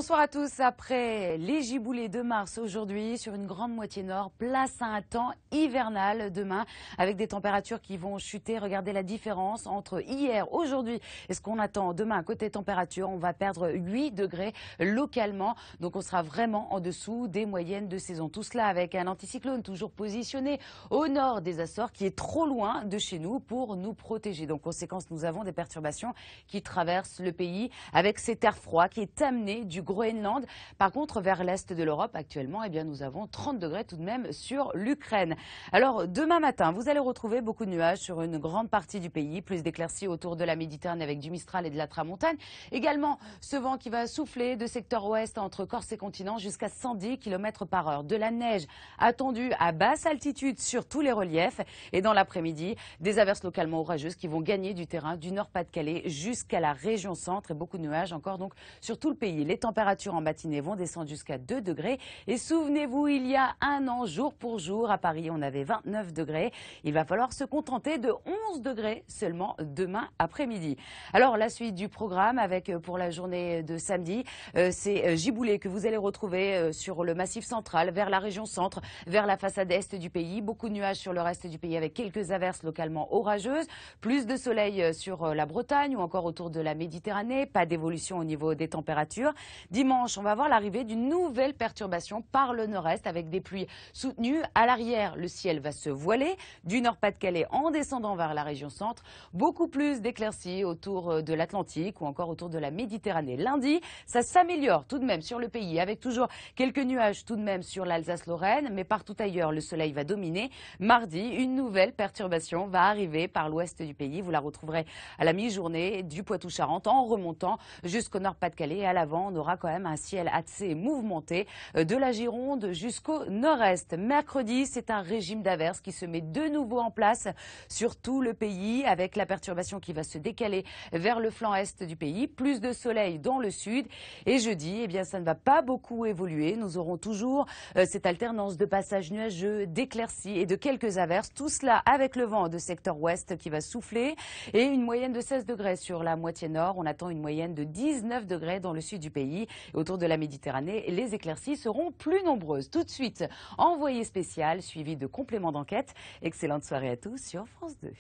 Bonsoir à tous. Après les giboulées de mars aujourd'hui sur une grande moitié nord, place à un temps hivernal demain avec des températures qui vont chuter. Regardez la différence entre hier, aujourd'hui et ce qu'on attend demain. Côté température, on va perdre 8 degrés localement. Donc on sera vraiment en dessous des moyennes de saison. Tout cela avec un anticyclone toujours positionné au nord des Açores qui est trop loin de chez nous pour nous protéger. Donc conséquence, nous avons des perturbations qui traversent le pays avec cet air froid qui est amené du Groenland. Par contre, vers l'est de l'Europe, actuellement, nous avons 30 degrés tout de même sur l'Ukraine. Alors, demain matin, vous allez retrouver beaucoup de nuages sur une grande partie du pays, plus d'éclaircies autour de la Méditerranée avec du Mistral et de la Tramontane. Également, ce vent qui va souffler de secteur ouest entre Corse et continent jusqu'à 110 km par heure. De la neige attendue à basse altitude sur tous les reliefs. Et dans l'après-midi, des averses localement orageuses qui vont gagner du terrain du Nord-Pas-de-Calais jusqu'à la région centre et beaucoup de nuages encore donc sur tout le pays. Les températures en matinée vont descendre jusqu'à 2 degrés. Et souvenez-vous, il y a un an, jour pour jour, à Paris, on avait 29 degrés. Il va falloir se contenter de 11 degrés seulement demain après-midi. Alors, la suite du programme avec pour la journée de samedi, ces giboulées que vous allez retrouver sur le massif central, vers la région centre, vers la façade est du pays. Beaucoup de nuages sur le reste du pays avec quelques averses localement orageuses. Plus de soleil sur la Bretagne ou encore autour de la Méditerranée. Pas d'évolution au niveau des températures. Dimanche, on va voir l'arrivée d'une nouvelle perturbation par le nord-est avec des pluies soutenues. À l'arrière, le ciel va se voiler du Nord-Pas-de-Calais en descendant vers la région centre. Beaucoup plus d'éclaircies autour de l'Atlantique ou encore autour de la Méditerranée. Lundi, ça s'améliore tout de même sur le pays avec toujours quelques nuages tout de même sur l'Alsace-Lorraine, mais partout ailleurs, le soleil va dominer. Mardi, une nouvelle perturbation va arriver par l'ouest du pays. Vous la retrouverez à la mi-journée du Poitou-Charentes en remontant jusqu'au Nord-Pas-de-Calais. Et à l'avant, on aura quand même un ciel assez mouvementé de la Gironde jusqu'au nord-est. Mercredi, c'est un régime d'averses qui se met de nouveau en place sur tout le pays avec la perturbation qui va se décaler vers le flanc est du pays. Plus de soleil dans le sud. Et jeudi, ça ne va pas beaucoup évoluer. Nous aurons toujours cette alternance de passages nuageux, d'éclaircies et de quelques averses. Tout cela avec le vent de secteur ouest qui va souffler et une moyenne de 16 degrés sur la moitié nord. On attend une moyenne de 19 degrés dans le sud du pays. Et autour de la Méditerranée, les éclaircies seront plus nombreuses. Tout de suite, envoyé spécial suivi de compléments d'enquête. Excellente soirée à tous sur France 2.